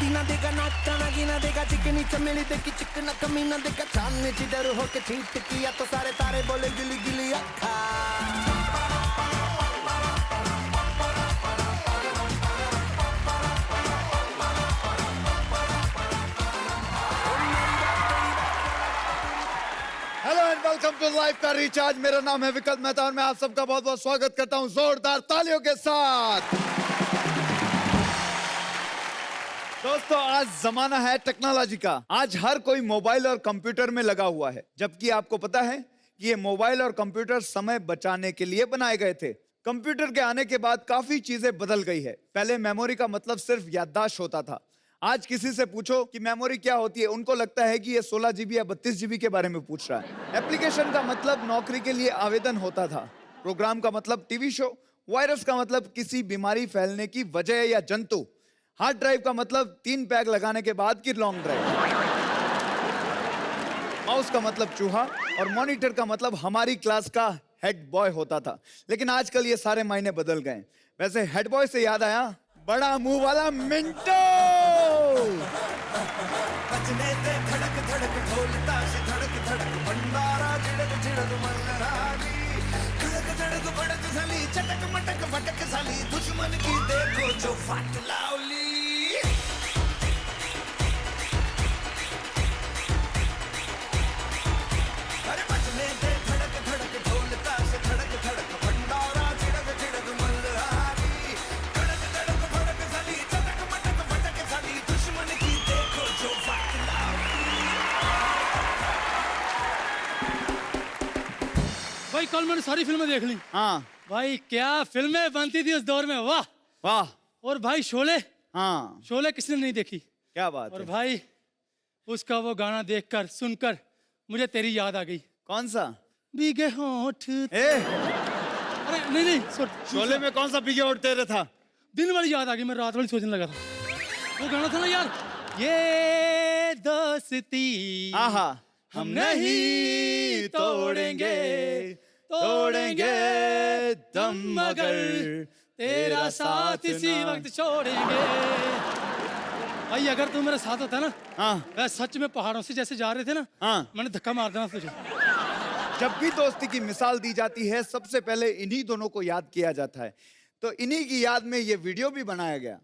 दी ना देगा नाचा ना गिना देगा चिकनी चमेली देखी चिकना कमीना देखा सामने जिधर होके छीट किया तो सारे तारे बोले गिली गिली अखा hello and welcome to life का रिचार्ज। मेरा नाम है विकल्प मेहता और मैं आप सबका बहुत बहुत स्वागत करता हूं जोरदार तालियों के साथ। दोस्तों, आज जमाना है टेक्नोलॉजी का। आज हर कोई मोबाइल और कंप्यूटर में लगा हुआ है, जबकि आपको पता है कि ये मोबाइल और कंप्यूटर समय बचाने के लिए बनाए गए थे। कंप्यूटर के आने के बाद काफी चीजें बदल गई है। पहले मेमोरी का मतलब सिर्फ याददाश्त होता था। आज किसी से पूछो कि मेमोरी क्या होती है, उनको लगता है कि ये 16 जीबी या 32 जीबी के बारे में पूछ रहा है। एप्लीकेशन का मतलब नौकरी के लिए आवेदन होता था। प्रोग्राम का मतलब टीवी शो। वायरस का मतलब किसी बीमारी फैलने की वजह या जंतु। हार्ड ड्राइव का मतलब 3 पैक लगाने के बाद की लॉन्ग ड्राइव। माउस का मतलब चूहा और मॉनिटर का मतलब हमारी क्लास का हेड बॉय होता था। लेकिन आजकल ये सारे मायने बदल गए। वैसे हेड बॉय से याद आया बड़ा मुंह वाला मिंटो। बजने ते धड़क धड़क ढोल ताश धड़क धड़क भंडारा झिड़क झिड़क मल्हारी धड़क धड़क भड़क साली चटक मटक फटक साली दुश्मन की देखो जो फाट लावली। अरे बजने ते धड़क धड़क ढोल ताश धड़क धड़क भंडारा झिड़क झिड़क मल्हारी धड़क धड़क भड़क साली चटक मटक फटक साली दुश्मन की देखो जो फाट लावली। भाई कल मैंने सारी फिल्में देख ली। हाँ भाई क्या फिल्में बनती थी उस दौर में, वाह वाह। और भाई शोले, हाँ शोले किसने नहीं देखी। क्या बात और है। भाई उसका वो गाना देखकर सुनकर मुझे तेरी याद आ गई। कौन सा? भीगे होठ। ए अरे नहीं नहीं शोले में कौन सा भीगे होठ तेरे था? दिन वाली याद आ गई, मैं रात वाली सोचने लगा था। वो गाना था ना यार, ये दोस्ती आहा हम नहीं तोड़ेंगे, तोड़ेंगे दम मगर तेरा साथ इसी वक्त छोड़ेंगे। भाई अगर तू मेरे साथ होता ना, हाँ मैं सच में पहाड़ों से जैसे जा रहे थे ना, हाँ। मैंने धक्का मार देना तुझे। जब भी दोस्ती की मिसाल दी जाती है सबसे पहले इन्हीं दोनों को याद किया जाता है। तो इन्हीं की याद में ये वीडियो भी बनाया गया।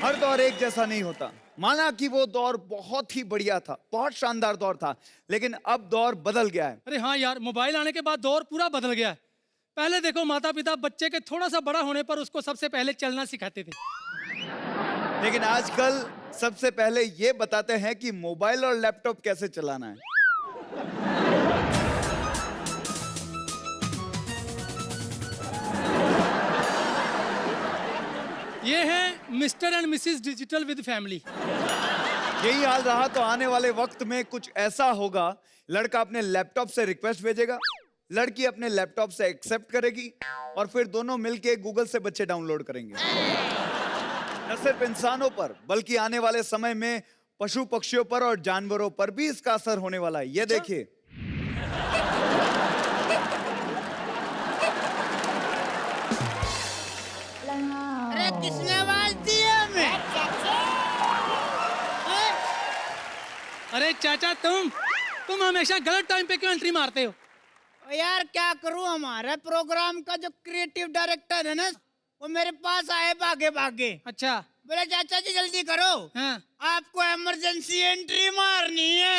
हर दौर एक जैसा नहीं होता। माना कि वो दौर बहुत ही बढ़िया था, बहुत शानदार दौर था, लेकिन अब दौर बदल गया है। अरे हाँ यार, मोबाइल आने के बाद दौर पूरा बदल गया है। पहले देखो माता पिता बच्चे के थोड़ा सा बड़ा होने पर उसको सबसे पहले चलना सिखाते थे, लेकिन आजकल सबसे पहले ये बताते हैं कि मोबाइल और लैपटॉप कैसे चलाना है। ये है mister and Mrs digital with family. यही हाल रहा तो आने वाले वक्त में कुछ ऐसा होगा। लड़का अपने लैपटॉप से रिक्वेस्ट भेजेगा, लड़की अपने लैपटॉप से एक्सेप्ट करेगी और फिर दोनों मिलके गूगल से बच्चे डाउनलोड करेंगे। न सिर्फ इंसानों पर बल्कि आने वाले समय में पशु पक्षियों पर और जानवरों पर भी इसका असर होने वाला है। ये देखिए। अरे किसने आवाज दी है हमें? अरे चाचा तुम हमेशा गलत टाइम पे क्यों एंट्री मारते हो? ओ यार क्या करूं, हमारे प्रोग्राम का जो क्रिएटिव डायरेक्टर है ना, वो मेरे पास आए भागे भागे। अच्छा। बोले चाचा जी जल्दी करो, हाँ। आपको इमरजेंसी एंट्री मारनी है।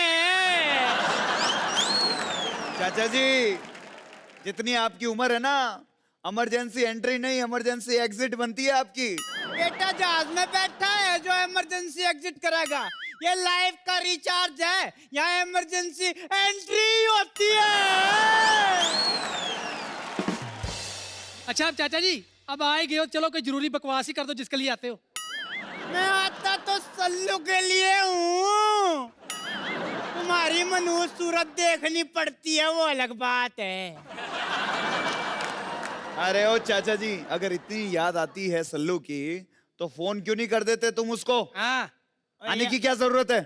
चाचा जी, जितनी आपकी उम्र है ना, इमरजेंसी एंट्री नहीं इमरजेंसी एग्जिट बनती है आपकी। बेटा जहाज में बैठा है जो इमरजेंसी एग्जिट करेगा। ये लाइफ का रिचार्ज है, यहाँ इमरजेंसी एंट्री होती है। अच्छा अब चाचा जी अब आए गए हो, चलो कोई जरूरी बकवास ही कर दो जिसके लिए आते हो। मैं आता तो सल्लू के लिए हूँ, तुम्हारी मनहूस सूरत देखनी पड़ती है वो अलग बात है। अरे ओ चाचा जी, अगर इतनी याद आती है सल्लू की तो फोन क्यों नहीं कर देते तुम उसको? हाँ आने की क्या जरूरत है?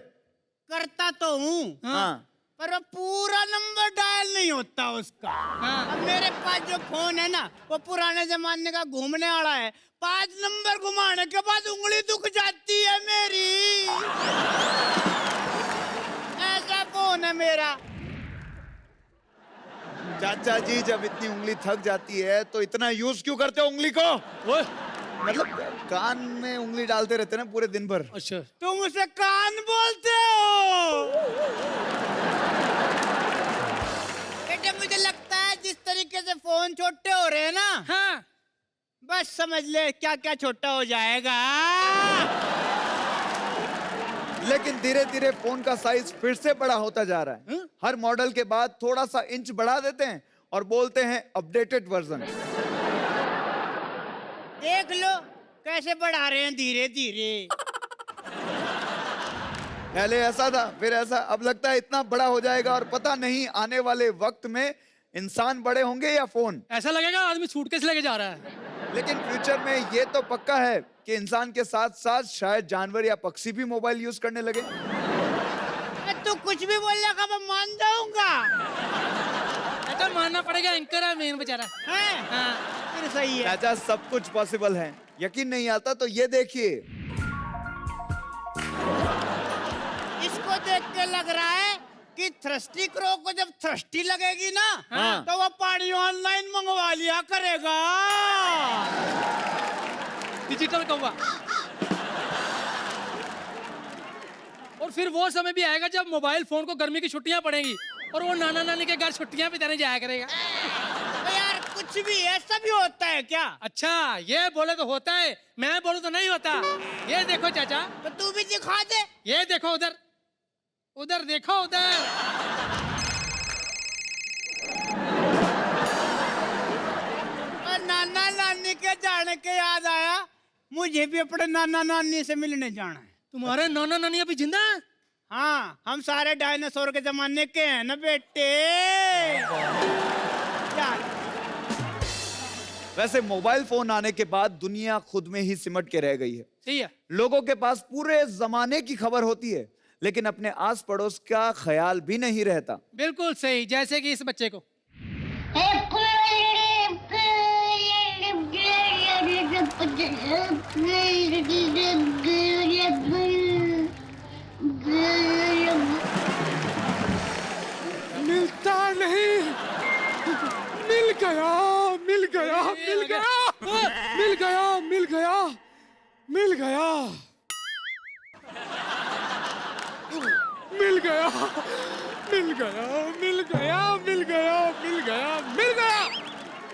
करता तो हूँ, हाँ पर वो पूरा नंबर डायल नहीं होता उसका। हाँ। अब मेरे पास जो फोन है ना, वो पुराने जमाने का घूमने वाला है। 5 नंबर घुमाने के बाद उंगली दुख जाती है मेरी। ऐसा फोन है मेरा। चाचा जी, जब इतनी उंगली थक जाती है तो इतना यूज क्यों करते हो उंगली को? ओए, मतलब कान में उंगली डालते रहते ना पूरे दिन भर। अच्छा तुम उसे कान बोलते हो? बेटे मुझे लगता है जिस तरीके से फोन छोटे हो रहे हैं ना, हाँ बस समझ ले क्या क्या छोटा हो जाएगा। लेकिन धीरे धीरे फोन का साइज फिर से बड़ा होता जा रहा है। हर मॉडल के बाद थोड़ा सा इंच बढ़ा देते हैं और बोलते हैं अपडेटेड वर्जन। देख लो कैसे बढ़ा रहे हैं धीरे धीरे। पहले ऐसा था, फिर ऐसा, अब लगता है इतना बड़ा हो जाएगा और पता नहीं आने वाले वक्त में इंसान बड़े होंगे या फोन। ऐसा लगेगा आदमी सूटकेस लेके जा रहा है। लेकिन फ्यूचर में ये तो पक्का है कि इंसान के साथ साथ शायद जानवर या पक्षी भी मोबाइल यूज करने लगे। तू कुछ भी बोलेगा मैं मान जाऊंगा। ऐसा मानना पड़ेगा, एंकर है मेन बेचारा। हैं? हाँ फिर सही है। चाचा, सब कुछ पॉसिबल है। यकीन नहीं आता तो ये देखिए। इसको देख के लग रहा है कि थ्रस्टी क्रो को जब थ्रस्टी लगेगी ना, हाँ। तो वो पानी ऑनलाइन मंगवा लिया करेगा। डिजिटल कौवा। और फिर वो समय भी आएगा जब मोबाइल फोन को गर्मी की छुट्टियां पड़ेंगी और वो नाना नानी के घर छुट्टियां बिताने जाया करेगा। तो यार कुछ भी ऐसा भी होता है क्या? अच्छा, ये बोले तो होता है, मैं बोलूं तो नहीं होता। ये देखो चाचा, तो तू भी दिखा दे। ये देखो उधर, उधर देखो उधर। और नाना नानी के जाने के याद आया, मुझे भी अपने नाना नानी से मिलने जाना है। तुम्हारे नाना नानी अभी जिंदा है? हाँ, हम सारे डायनासोर के जमाने के हैं ना बेटे। चल। वैसे मोबाइल फोन आने के बाद दुनिया खुद में ही सिमट के रह गई है। सही है। लोगों के पास पूरे जमाने की खबर होती है, लेकिन अपने आस पड़ोस का ख्याल भी नहीं रहता। बिल्कुल सही, जैसे कि इस बच्चे को। मिलता नहीं। मिल गया, मिल गया, मिल गया, मिल गया, मिल गया, मिल गया, मिल गया, मिल गया, मिल गया, मिल गया, मिल गया, मिल गया।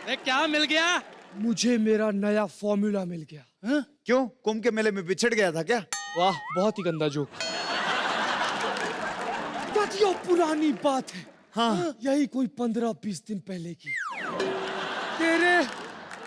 अरे क्या मिल गया? मुझे मेरा नया फॉर्मूला मिल गया। हाँ? क्यों, कुंभ के मेले में बिछड़ गया था क्या? वाह, बहुत ही गंदा जोक। ये पुरानी बात है। हाँ। यही कोई 15-20 दिन पहले की। तेरे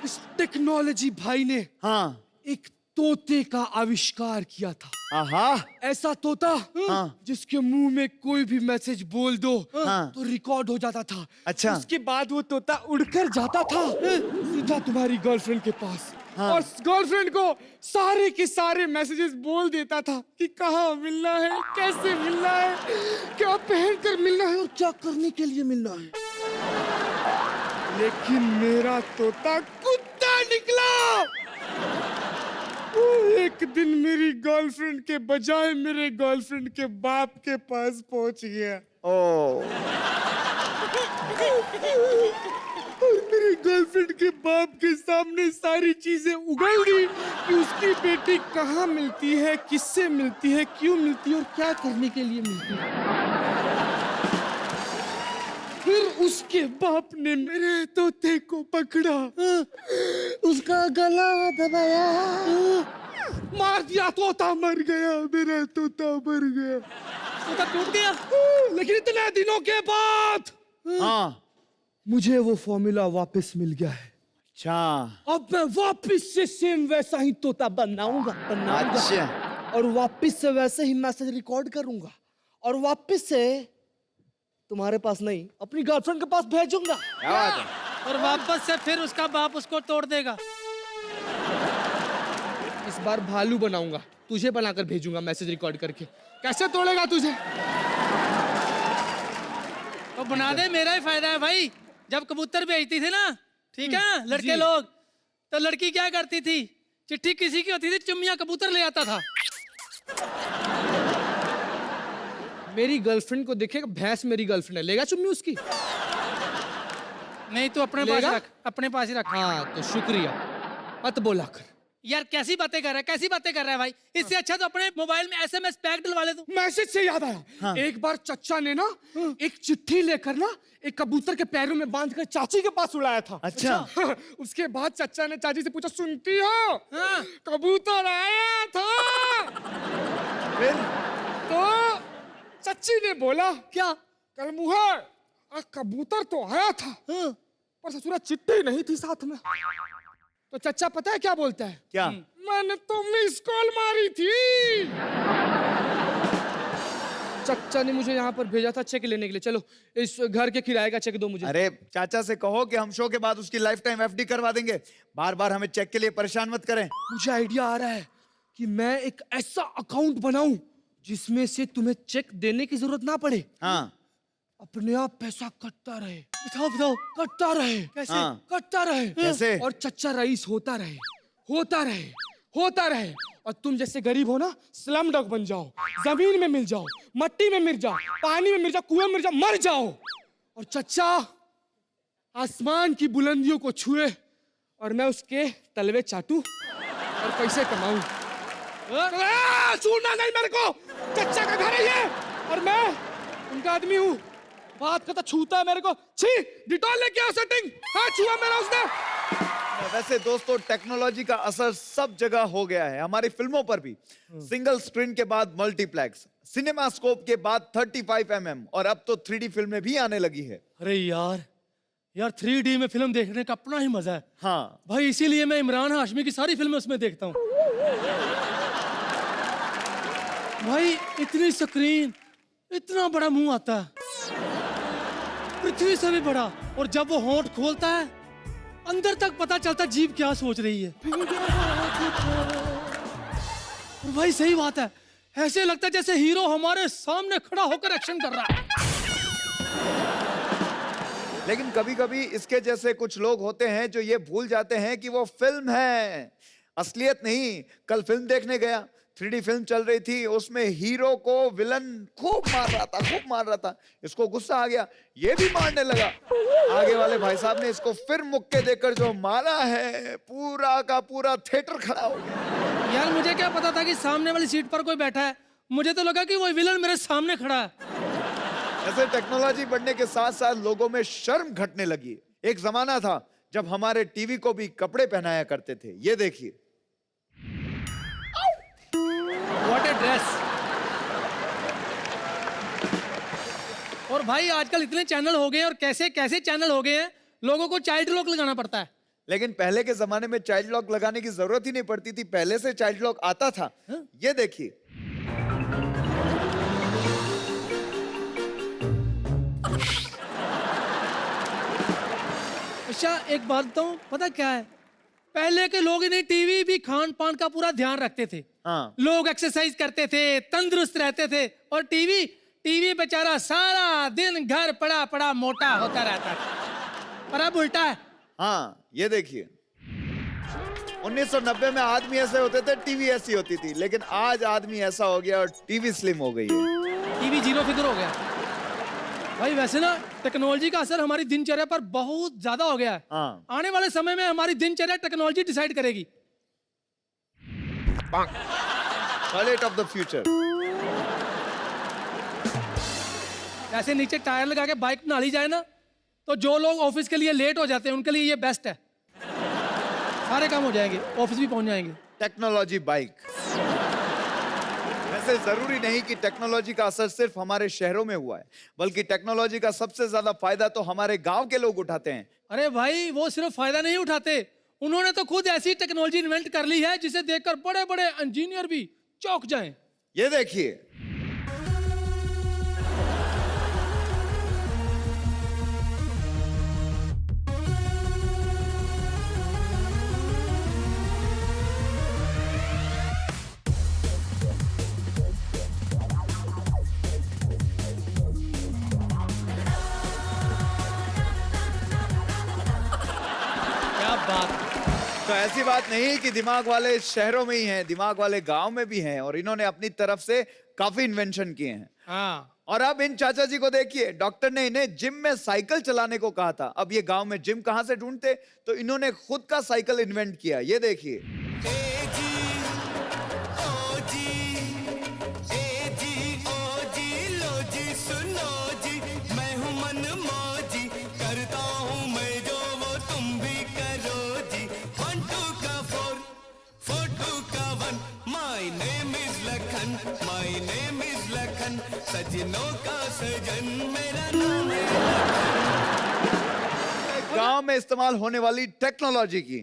इस टेक्नोलॉजी भाई ने हाँ। एक तोते का आविष्कार किया था। आहा। ऐसा तोता हाँ। जिसके मुंह में कोई भी मैसेज बोल दो हाँ। तो रिकॉर्ड हो जाता था। अच्छा। उसके बाद वो तोता उड़कर जाता था सीधा तुम्हारी गर्लफ्रेंड के पास। हाँ। और गर्लफ्रेंड को सारे के सारे मैसेजेस बोल देता था कि कहाँ मिलना है, कैसे मिलना है, क्या पहन कर मिलना है और क्या करने के लिए मिलना है। लेकिन मेरा तोता कुत्ता निकला। वो एक दिन मेरी गर्लफ्रेंड के बजाय मेरे गर्लफ्रेंड के बाप के पास पहुंच गया। ओ। और मेरी गर्लफ्रेंड के बाप के सामने सारी चीजें उगल गई कि उसकी बेटी कहाँ मिलती है, किससे मिलती है, क्यों मिलती है और क्या करने के लिए मिलती है। फिर उसके बाप ने मेरे तोते को पकड़ा, उसका गला दबाया, मार दिया, तोता मर गया, मेरा तोता मर गया। तोता टूट गया। लेकिन इतने दिनों के बाद हाँ। मुझे वो फॉर्मूला वापस मिल गया है। अच्छा। अब मैं वापस से सेम वैसा ही तोता बनाऊंगा। अच्छा। और वापस से वैसे ही मैसेज रिकॉर्ड करूंगा और वापस से तुम्हारे पास नहीं, अपनी गर्लफ्रेंड के पास भेजूंगा। क्या बात है? और वापस से फिर उसका बाप उसको तोड़ देगा। इस बार भालू बनाऊंगा, तुझे बनाकर भेजूंगा मैसेज रिकॉर्ड करके। कैसे तोड़ेगा तुझे? तो बना दे, मेरा ही फायदा है भाई। जब कबूतर भेजती थी ना, ठीक है, लड़के जी। लोग, तो लड़की क्या करती थी? चिट्ठी किसी की होती थी, चुम्मियां कबूतर ले आता था। मेरी गर्लफ्रेंड को देखेगा, भैंस मेरी गर्लफ्रेंड है, लेगा चुम्मी उसकी? नहीं तो अपने पास लेगा? रख, अपने पास ही रख। हाँ तो शुक्रिया, मत बोला कर। यार कैसी बातें कर रहा है, कैसी बातें कर रहा है भाई? इससे अच्छा तो अपने मोबाइल में SMS पैक डलवा ले तू। मैसेज से याद आया, हाँ। एक बार चच्चा ने ना एक चिट्ठी लेकर ना एक कबूतर के पैरों में बांधकर चाची के पास उड़ाया था। अच्छा। उसके बाद चच्चा ने चाची से पूछा, सुनती हो, हाँ। कबूतर आया था? फिर तो चच्ची ने बोला, क्या? कल मुहर कबूतर तो आया था, हाँ। पर ससुरा चिट्ठी नहीं थी साथ में। तो चच्चा पता है क्या बोलता है? क्या? मैंने तो मिस कॉल मारी थी। चच्चा ने मुझे यहाँ पर भेजा था चेक लेने के लिए। चलो इस घर के किराए का चेक दो मुझे। अरे चाचा से कहो कि हम शो के बाद उसकी लाइफ टाइम FD करवा देंगे। बार बार हमें चेक के लिए परेशान मत करें। मुझे आइडिया आ रहा है कि मैं एक ऐसा अकाउंट बनाऊं जिसमें से तुम्हें चेक देने की जरूरत ना पड़े, हाँ। अपने आप पैसा कटता रहे। बताओ बताओ कटता रहे। कैसे? हाँ। कटता रहे। कैसे? और चच्चा रईस होता रहे, होता रहे, होता रहे। और तुम जैसे गरीब हो ना, स्लम डॉग बन जाओ, जमीन में मिल जाओ, मट्टी में मिल जाओ, पानी में मिल जाओ, कुएं में मिल जाओ, मर जाओ। और चच्चा आसमान की बुलंदियों को छुए और मैं उसके तलवे चाटू और पैसे कमाऊं। छूना नहीं मेरे को। चच्चा का घर है ये और मैं उनका आदमी हूँ। बात करता छूता है मेरे को। छी, डिटॉल लेके आओ सेटिंग। हाँ छुआ मेरा उसने। वैसे दोस्तों टेक्नोलॉजी का असर सब जगह हो गया है, हमारी फिल्मों पर भी। सिंगल स्क्रीन के बाद मल्टीप्लेक्स, सिनेमा स्कोप के बाद 35mm और अब तो 3D फिल्में भी आने लगी है। अरे यार 3D में फिल्म देखने का अपना ही मजा है। हाँ भाई इसीलिए मैं इमरान हाशमी की सारी फिल्में उसमें देखता हूँ। भाई इतनी स्क्रीन, इतना बड़ा मुंह आता है, पृथ्वी से भी बड़ा, और जब वो होंठ खोलता है अंदर तक पता चलता जीभ क्या सोच रही है। और भाई सही बात है, ऐसे लगता है जैसे हीरो हमारे सामने खड़ा होकर एक्शन कर रहा है। लेकिन कभी कभी इसके जैसे कुछ लोग होते हैं जो ये भूल जाते हैं कि वो फिल्म है, असलियत नहीं। कल फिल्म देखने गया, 3D फिल्म चल रही थी, उसमें हीरो को विलन खूब मार रहा था, खूब मार रहा था। इसको गुस्सा आ गया, ये भी मारने लगा। आगे वाले भाई साहब ने इसको फिर मुक्के देकर जो मारा है, पूरा का पूरा थिएटर खड़ा हो गया। यार मुझे क्या पता था कि सामने वाली सीट पर कोई बैठा है, मुझे तो लगा कि वो विलन मेरे सामने खड़ा है। ऐसे टेक्नोलॉजी बढ़ने के साथ साथ लोगों में शर्म घटने लगी। एक जमाना था जब हमारे टीवी को भी कपड़े पहनाया करते थे। ये देखिए, व्हाट ए ड्रेस। और भाई आजकल इतने चैनल हो गए हैं और कैसे कैसे चैनल हो गए हैं, लोगों को चाइल्ड लॉक लगाना पड़ता है। लेकिन पहले के जमाने में चाइल्ड लॉक लगाने की जरूरत ही नहीं पड़ती थी, पहले से चाइल्ड लॉक आता था। ये देखिए, अच्छा एक बात बताऊं, पता क्या है, पहले के लोग इन्हें टीवी भी खान पान का पूरा ध्यान रखते थे। हाँ। लोग एक्सरसाइज करते थे, तंदुरुस्त रहते थे, और टीवी बेचारा सारा दिन घर पड़ा पड़ा मोटा होता रहता था। पर अब उल्टा है। हाँ ये देखिए, 1990 में आदमी ऐसे होते थे, टीवी ऐसी होती थी, लेकिन आज आदमी ऐसा हो गया और टीवी स्लिम हो गई है। टीवी जीरो फिगर हो गया। भाई वैसे ना टेक्नोलॉजी का असर हमारी दिनचर्या पर बहुत ज्यादा हो गया है। हाँ। आने वाले समय में हमारी दिनचर्या टेक्नोलॉजी डिसाइड करेगी। Toilet of the future. ऐसे नीचे टायर लगा के बाइक बना ली जाए ना, तो जो लोग ऑफिस के लिए लेट हो जाते हैं उनके लिए ये बेस्ट है। सारे काम हो जाएंगे, ऑफिस भी पहुंच जाएंगे। Technology bike. वैसे जरूरी नहीं कि टेक्नोलॉजी का असर सिर्फ हमारे शहरों में हुआ है, बल्कि टेक्नोलॉजी का सबसे ज्यादा फायदा तो हमारे गांव के लोग उठाते हैं। अरे भाई वो सिर्फ फायदा नहीं उठाते, उन्होंने तो खुद ऐसी टेक्नोलॉजी इन्वेंट कर ली है जिसे देखकर बड़े बड़े इंजीनियर भी चौंक जाएं। ये देखिए, बात। तो ऐसी बात नहीं है कि दिमाग वाले शहरों में ही हैं, दिमाग वाले गांव में भी हैं और इन्होंने अपनी तरफ से काफी इन्वेंशन किए हैं। हाँ, और अब इन चाचा जी को देखिए, डॉक्टर ने इन्हें जिम में साइकिल चलाने को कहा था। अब ये गांव में जिम कहां से ढूंढते, तो इन्होंने खुद का साइकिल इन्वेंट किया। ये देखिए। सजनों का सजन मेरा नाम है। गांव में इस्तेमाल होने वाली टेक्नोलॉजी की।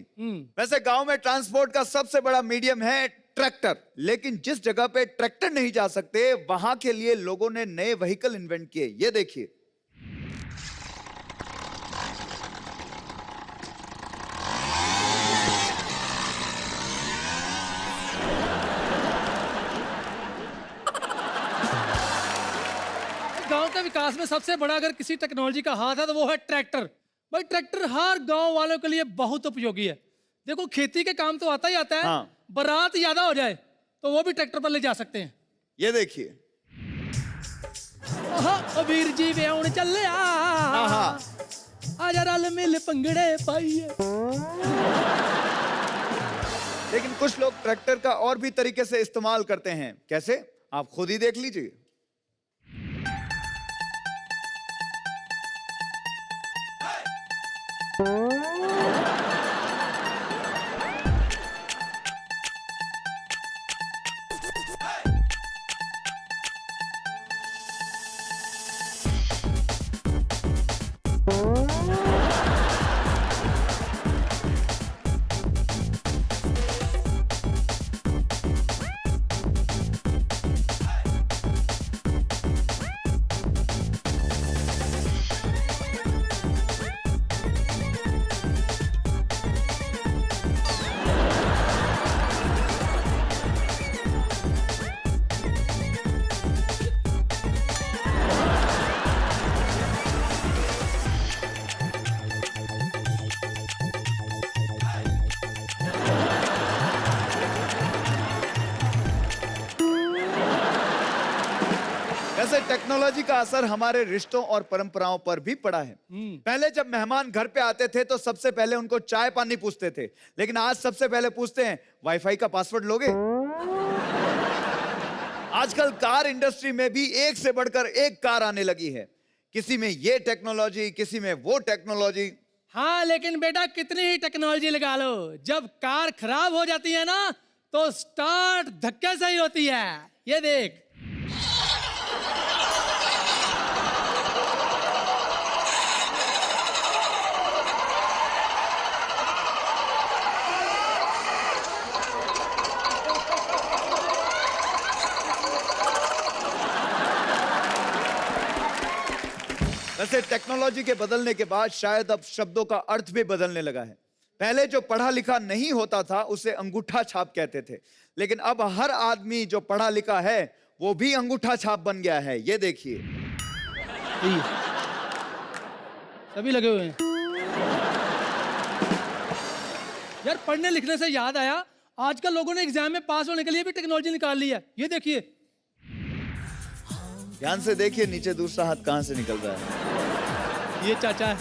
वैसे गांव में ट्रांसपोर्ट का सबसे बड़ा मीडियम है ट्रैक्टर, लेकिन जिस जगह पे ट्रैक्टर नहीं जा सकते वहां के लिए लोगों ने नए व्हीकल इन्वेंट किए। ये देखिए। गांव के विकास में सबसे बड़ा अगर किसी टेक्नोलॉजी का हाथ है तो वो है ट्रैक्टर। भाई ट्रैक्टर हर गांव वालों के लिए बहुत उपयोगी है। देखो खेती के काम तो आता ही आता है। हाँ। बारात ज्यादा हो जाए तो वो भी ट्रैक्टर पर ले जा सकते हैं। ये देखिए। वीर जी व्याउन चले आजा रल मिल पंगड़े पाइए। लेकिन कुछ लोग ट्रैक्टर का और भी तरीके से इस्तेमाल करते हैं। कैसे, आप खुद ही देख लीजिए। वैसे टेक्नोलॉजी का असर हमारे रिश्तों और परंपराओं पर भी पड़ा है। पहले जब मेहमान घर पे आते थे तो सबसे पहले उनको चाय पानी पूछते थे, लेकिन आज सबसे पहले पूछते हैं वाईफाई का पासवर्ड लोगे। आजकल कार इंडस्ट्री में भी एक से बढ़कर एक कार आने लगी है। किसी में ये टेक्नोलॉजी, किसी में वो टेक्नोलॉजी। हाँ, लेकिन बेटा कितनी ही टेक्नोलॉजी लगा लो, जब कार खराब हो जाती है ना तो स्टार्ट धक्के से ही होती है। ये देख। वैसे टेक्नोलॉजी के बदलने के बाद शायद अब शब्दों का अर्थ भी बदलने लगा है। पहले जो पढ़ा लिखा नहीं होता था उसे अंगूठा छाप कहते थे, लेकिन अब हर आदमी जो पढ़ा लिखा है वो भी अंगूठा छाप बन गया है। ये देखिए। सभी लगे हुए हैं। यार पढ़ने लिखने से याद आया, आजकल लोगों ने एग्जाम में पास होने के लिए भी टेक्नोलॉजी निकाल ली है। ये देखिए। ध्यान से देखिए नीचे दूसरा हाथ कहां से निकल रहा है। ये चाचा है।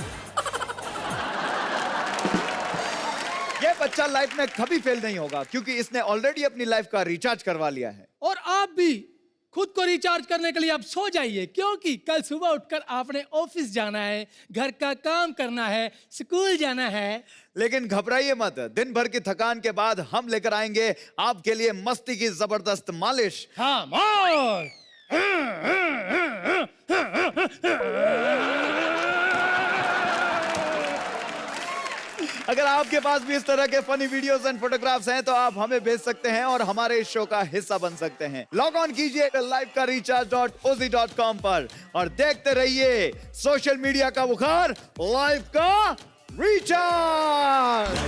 ये बच्चा लाइफ में कभी फेल नहीं होगा क्योंकि इसने ऑलरेडी अपनी लाइफ का रिचार्ज करवा लिया है। और आप भी खुद को रिचार्ज करने के लिए आप सो जाइए, क्योंकि कल सुबह उठकर आपने ऑफिस जाना है, घर का काम करना है, स्कूल जाना है। लेकिन घबराइए मत, दिन भर की थकान के बाद हम लेकर आएंगे आपके लिए मस्ती की जबरदस्त मालिश। हाँ मार। अगर आपके पास भी इस तरह के फनी वीडियोस एंड फोटोग्राफ्स हैं तो आप हमें भेज सकते हैं और हमारे इस शो का हिस्सा बन सकते हैं। लॉग ऑन कीजिए लाइव का recharge.ozy.com पर और देखते रहिए सोशल मीडिया का बुखार, लाइव का रिचार्ज।